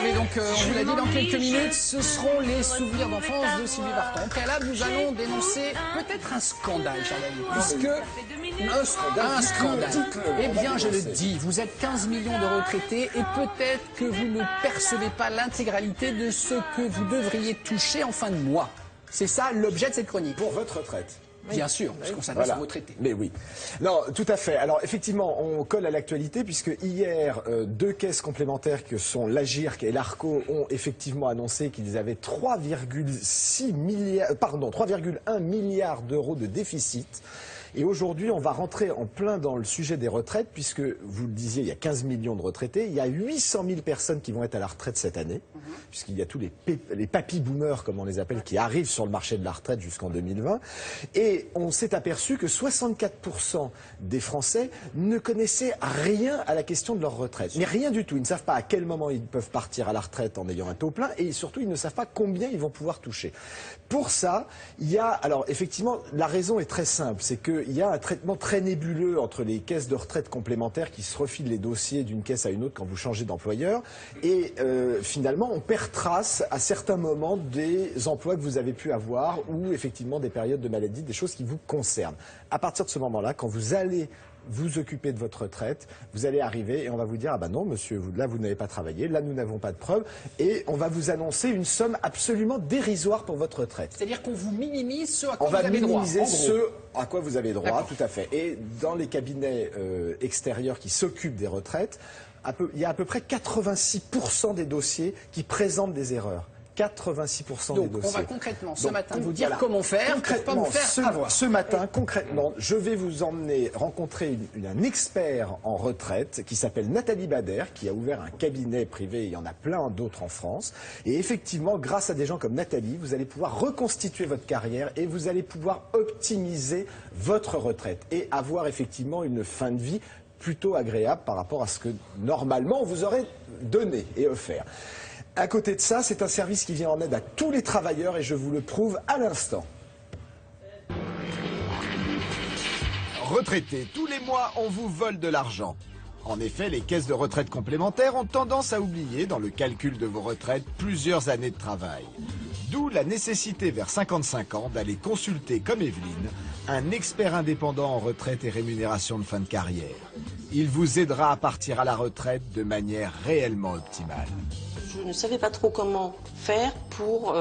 savez donc, on vous l'a dit, dans quelques minutes, ce seront les souvenirs d'enfance de Sylvie Vartan. En préalable, nous allons dénoncer peut-être un scandale, cher David, puisque... Un scandale. Eh bien, je le dis, vous êtes 15 millions de retraités et peut-être que vous ne percevez pas l'intégralité de ce que vous devriez toucher en fin de mois. C'est ça l'objet de cette chronique. Pour votre retraite. Bien sûr, puisqu'on s'adresse aux retraités. Mais oui. Non, tout à fait. Alors effectivement, on colle à l'actualité puisque hier, deux caisses complémentaires que sont l'Agirc et l'Arco ont effectivement annoncé qu'ils avaient 3,1 milliards d'euros de déficit. Et aujourd'hui, on va rentrer en plein dans le sujet des retraites, puisque, vous le disiez, il y a 15 millions de retraités. Il y a 800 000 personnes qui vont être à la retraite cette année, puisqu'il y a tous les papy-boomers, comme on les appelle, qui arrivent sur le marché de la retraite jusqu'en 2020. Et on s'est aperçu que 64% des Français ne connaissaient rien à la question de leur retraite. Mais rien du tout. Ils ne savent pas à quel moment ils peuvent partir à la retraite en ayant un taux plein, et surtout, ils ne savent pas combien ils vont pouvoir toucher. Pour ça, il y a... Alors, effectivement, la raison est très simple, c'est que il y a un traitement très nébuleux entre les caisses de retraite complémentaires qui se refilent les dossiers d'une caisse à une autre quand vous changez d'employeur. Et finalement, on perd trace à certains moments des emplois que vous avez pu avoir ou effectivement des périodes de maladie, des choses qui vous concernent. À partir de ce moment-là, quand vous allez vous occuper de votre retraite, vous allez arriver et on va vous dire « Ah ben non, monsieur, là vous n'avez pas travaillé, là nous n'avons pas de preuves » et on va vous annoncer une somme absolument dérisoire pour votre retraite. C'est-à-dire qu'on vous minimise ce à quoi vous avez droit. On va minimiser ce à quoi vous avez droit, tout à fait. Et dans les cabinets extérieurs qui s'occupent des retraites, il y a à peu près 86% des dossiers qui présentent des erreurs. 86% des dossiers. Donc, on va concrètement ce matin vous dire comment faire pour pas vous faire avoir. Ce matin, concrètement, je vais vous emmener rencontrer un expert en retraite qui s'appelle Nathalie Bader, qui a ouvert un cabinet privé, il y en a plein d'autres en France. Et effectivement, grâce à des gens comme Nathalie, vous allez pouvoir reconstituer votre carrière et vous allez pouvoir optimiser votre retraite et avoir effectivement une fin de vie plutôt agréable par rapport à ce que normalement on vous aurait donné et offert. À côté de ça, c'est un service qui vient en aide à tous les travailleurs et je vous le prouve à l'instant. Retraités, tous les mois, on vous vole de l'argent. En effet, les caisses de retraite complémentaires ont tendance à oublier, dans le calcul de vos retraites, plusieurs années de travail. D'où la nécessité, vers 55 ans, d'aller consulter, comme Evelyne, un expert indépendant en retraite et rémunération de fin de carrière. Il vous aidera à partir à la retraite de manière réellement optimale. Je ne savais pas trop comment faire pour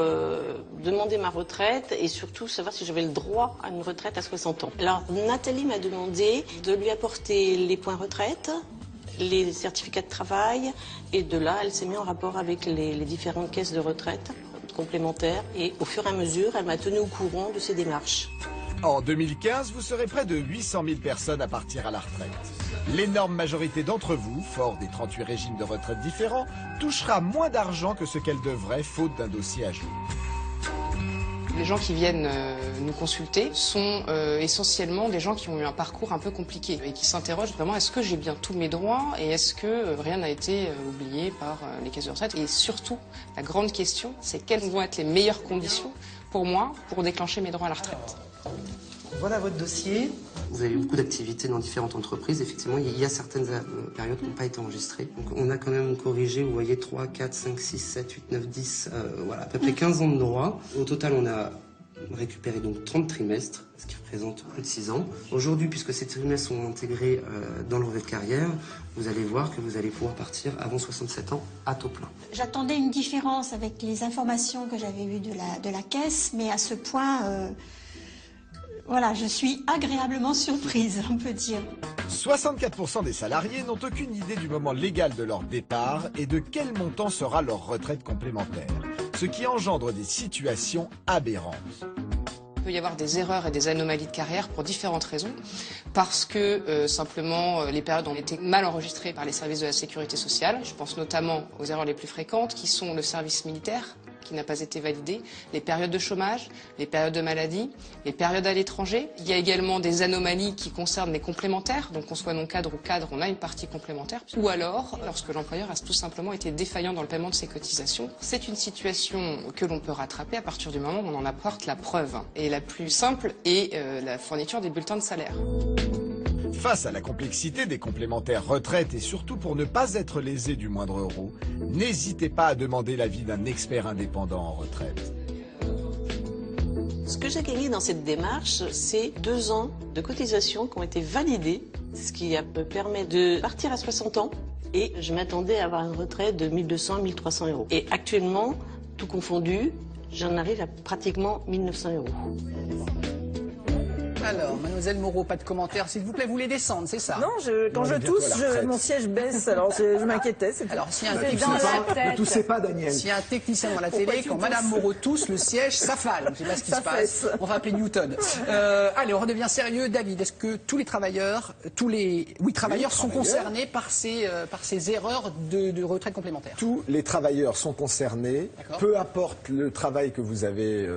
demander ma retraite et surtout savoir si j'avais le droit à une retraite à 60 ans. Alors Nathalie m'a demandé de lui apporter les points retraite, les certificats de travail et de là elle s'est mise en rapport avec les différentes caisses de retraite complémentaires et au fur et à mesure elle m'a tenu au courant de ces démarches. En 2015, vous serez près de 800 000 personnes à partir à la retraite. L'énorme majorité d'entre vous, fort des 38 régimes de retraite différents, touchera moins d'argent que ce qu'elle devrait, faute d'un dossier à jour. Les gens qui viennent nous consulter sont essentiellement des gens qui ont eu un parcours un peu compliqué et qui s'interrogent vraiment est-ce que j'ai bien tous mes droits et est-ce que rien n'a été oublié par les caisses de retraite. Et surtout, la grande question, c'est quelles vont être les meilleures conditions pour moi pour déclencher mes droits à la retraite. Voilà votre dossier. Vous avez eu beaucoup d'activités dans différentes entreprises. Effectivement, il y a certaines périodes qui n'ont pas été enregistrées. Donc on a quand même corrigé, vous voyez, 3, 4, 5, 6, 7, 8, 9, 10, voilà, à peu près 15 ans de droit. Au total, on a récupéré donc 30 trimestres, ce qui représente plus de 6 ans. Aujourd'hui, puisque ces trimestres sont intégrés dans le relevé de carrière, vous allez voir que vous allez pouvoir partir avant 67 ans à taux plein. J'attendais une différence avec les informations que j'avais eues de la caisse, mais à ce point... Voilà, je suis agréablement surprise, on peut dire. 64% des salariés n'ont aucune idée du moment légal de leur départ et de quel montant sera leur retraite complémentaire, ce qui engendre des situations aberrantes. Il peut y avoir des erreurs et des anomalies de carrière pour différentes raisons, parce que simplement les périodes ont été mal enregistrées par les services de la sécurité sociale. Je pense notamment aux erreurs les plus fréquentes qui sont le service militaire, qui n'a pas été validé, les périodes de chômage, les périodes de maladie, les périodes à l'étranger. Il y a également des anomalies qui concernent les complémentaires, donc qu'on soit non-cadre ou cadre, on a une partie complémentaire. Ou alors, lorsque l'employeur a tout simplement été défaillant dans le paiement de ses cotisations. C'est une situation que l'on peut rattraper à partir du moment où on en apporte la preuve. Et la plus simple est la fourniture des bulletins de salaire. Face à la complexité des complémentaires retraite et surtout pour ne pas être lésé du moindre euro, n'hésitez pas à demander l'avis d'un expert indépendant en retraite. Ce que j'ai gagné dans cette démarche, c'est 2 ans de cotisation qui ont été validés, ce qui me permet de partir à 60 ans. Et je m'attendais à avoir une retraite de 1200 à 1300 euros. Et actuellement, tout confondu, j'en arrive à pratiquement 1900 euros. Alors, mademoiselle Moreau, pas de commentaires, s'il vous plaît, vous voulez descendre, c'est ça? Non, quand je tousse, mon siège baisse, alors je m'inquiétais. Alors, s'il y a un Ne toussez pas, Daniel. S'il y a un technicien dans la télé, quand madame Moreau tousse, le siège s'affale. Je ne sais pas ce qui se passe. On va appeler Newton. Allez, on redevient sérieux. David, est-ce que tous les travailleurs, sont concernés par ces erreurs de retraite complémentaire? Tous les travailleurs sont concernés, peu importe le travail que vous avez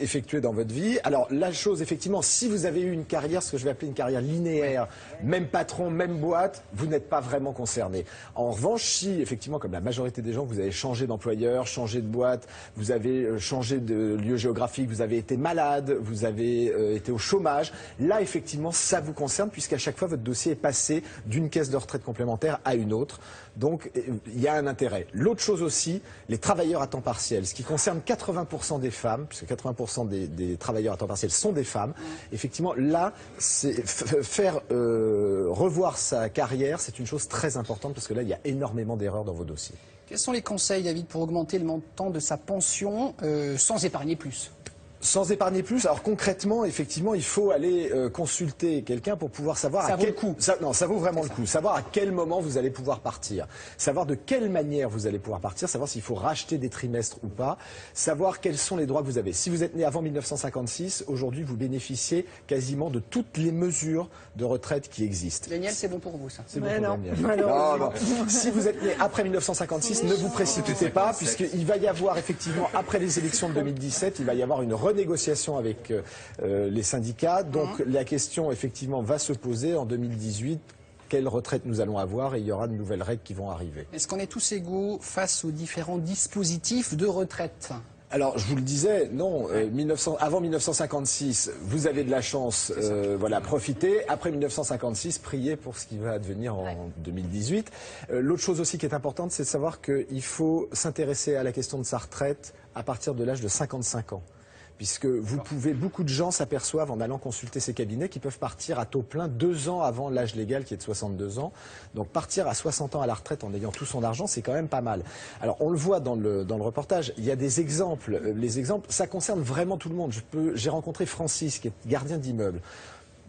effectué dans votre vie. Alors, la chose, effectivement, si vous avez eu une carrière, ce que je vais appeler une carrière linéaire, même patron, même boîte, vous n'êtes pas vraiment concerné. En revanche, si, effectivement, comme la majorité des gens, vous avez changé d'employeur, changé de boîte, vous avez changé de lieu géographique, vous avez été malade, vous avez été au chômage, là, effectivement, ça vous concerne, puisqu'à chaque fois, votre dossier est passé d'une caisse de retraite complémentaire à une autre. Donc, il y a un intérêt. L'autre chose aussi, les travailleurs à temps partiel, ce qui concerne 80% des femmes, puisque 80% des travailleurs à temps partiel sont des femmes. Effectivement, là, faire revoir sa carrière, c'est une chose très importante, parce que là, il y a énormément d'erreurs dans vos dossiers. Quels sont les conseils, David, pour augmenter le montant de sa pension sans épargner plus? Sans épargner plus, alors concrètement, effectivement, il faut aller consulter quelqu'un pour pouvoir savoir ça vaut le coup. Ça vaut vraiment le coup. Savoir à quel moment vous allez pouvoir partir. Savoir de quelle manière vous allez pouvoir partir. Savoir s'il faut racheter des trimestres ou pas. Savoir quels sont les droits que vous avez. Si vous êtes né avant 1956, aujourd'hui, vous bénéficiez quasiment de toutes les mesures de retraite qui existent. Daniel, c'est bon pour vous, ça? C'est bon pour Daniel. Non. Si vous êtes né après 1956, ne vous précipitez pas, puisqu'il va y avoir effectivement, après les élections de 2017, il va y avoir une renégociation avec les syndicats. Donc la question, effectivement, va se poser en 2018. Quelle retraite nous allons avoir, et il y aura de nouvelles règles qui vont arriver. Est-ce qu'on est tous égaux face aux différents dispositifs de retraite? Alors, je vous le disais, non, avant 1956, vous avez de la chance, voilà, profitez. Après 1956, priez pour ce qui va advenir en 2018. L'autre chose aussi qui est importante, c'est de savoir qu'il faut s'intéresser à la question de sa retraite à partir de l'âge de 55 ans. Puisque beaucoup de gens s'aperçoivent en allant consulter ces cabinets qu'ils peuvent partir à taux plein 2 ans avant l'âge légal qui est de 62 ans. Donc partir à 60 ans à la retraite en ayant tout son argent, c'est quand même pas mal. Alors on le voit dans le reportage, il y a des exemples. Les exemples, ça concerne vraiment tout le monde. J'ai rencontré Francis, qui est gardien d'immeuble.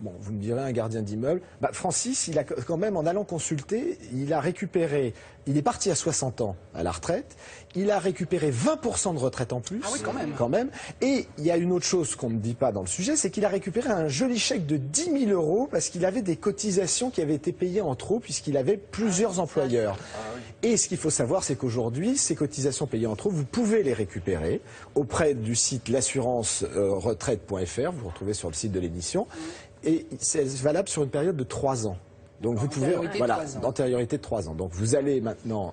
Bon, vous me direz un gardien d'immeuble. Francis, il a quand même, en allant consulter, il est parti à 60 ans à la retraite, il a récupéré 20% de retraite en plus. Ah oui, quand même. Et il y a une autre chose qu'on ne dit pas dans le sujet, c'est qu'il a récupéré un joli chèque de 10 000 euros parce qu'il avait des cotisations qui avaient été payées en trop puisqu'il avait plusieurs employeurs. Et ce qu'il faut savoir, c'est qu'aujourd'hui, ces cotisations payées en trop, vous pouvez les récupérer auprès du site l'assurance-retraite.fr, vous retrouvez sur le site de l'émission. Et c'est valable sur une période de 3 ans. Donc vous pouvez, d'antériorité de 3 ans. Donc vous allez maintenant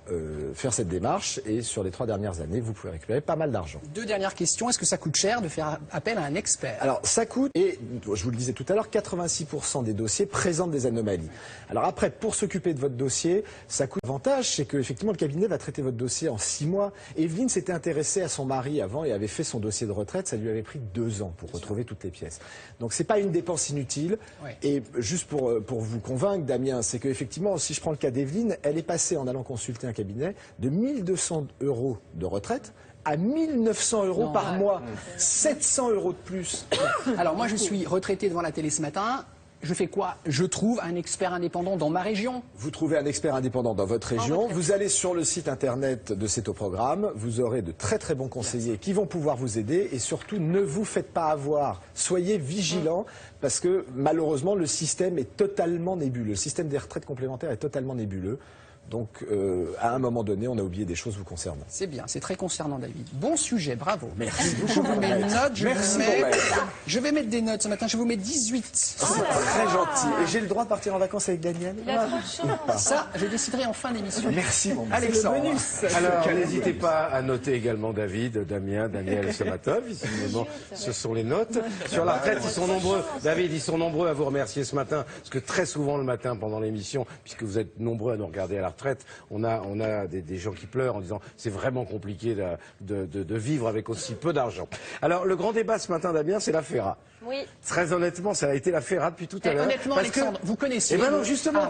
faire cette démarche et sur les 3 dernières années, vous pouvez récupérer pas mal d'argent. 2 dernières questions. Est-ce que ça coûte cher de faire appel à un expert? Alors ça coûte, et je vous le disais tout à l'heure, 86% des dossiers présentent des anomalies. Alors après, pour s'occuper de votre dossier, ça coûte. L'avantage, c'est qu'effectivement le cabinet va traiter votre dossier en 6 mois. Evelyne s'était intéressée à son mari avant et avait fait son dossier de retraite. Ça lui avait pris 2 ans pour retrouver toutes les pièces. Donc c'est pas une dépense inutile. Ouais. Et juste pour vous convaincre, Damien, c'est qu'effectivement, si je prends le cas d'Evelyne, elle est passée en allant consulter un cabinet de 1 200 € de retraite à 1 900 € par mois. 700 € de plus. Alors moi, je suis retraité devant la télé ce matin. Je fais quoi? Je trouve un expert indépendant dans ma région. Vous trouvez un expert indépendant dans votre région. Vous allez sur le site internet de C'est au programme. Vous aurez de très très bons conseillers qui vont pouvoir vous aider. Et surtout, ne vous faites pas avoir. Soyez vigilants parce que malheureusement, le système est totalement nébuleux. Le système des retraites complémentaires est totalement nébuleux. Donc, à un moment donné, on a oublié des choses vous concernant. C'est bien, c'est très concernant, David. Bon sujet, bravo. Merci. Je vous mets une note, je vais mettre des notes ce matin, je vous mets 18. C'est très gentil. Et j'ai le droit de partir en vacances avec Daniel? Il a trop de chance. Ça, je déciderai en fin d'émission. Merci, mon Alexandre. Alors, n'hésitez pas à noter également David, Damien, Daniel, Samatov. Visiblement, ce sont les notes. Sur la retraite, ils sont nombreux. David, ils sont nombreux à vous remercier ce matin, parce que très souvent le matin, pendant l'émission, puisque vous êtes nombreux à nous regarder à la retraite, on a des gens qui pleurent en disant c'est vraiment compliqué de vivre avec aussi peu d'argent. Alors, le grand débat ce matin, Damien, c'est la FERA. Oui. Très honnêtement, ça a été la FERA depuis tout à l'heure. Honnêtement, Alexandre, vous connaissez. Eh ben non, justement.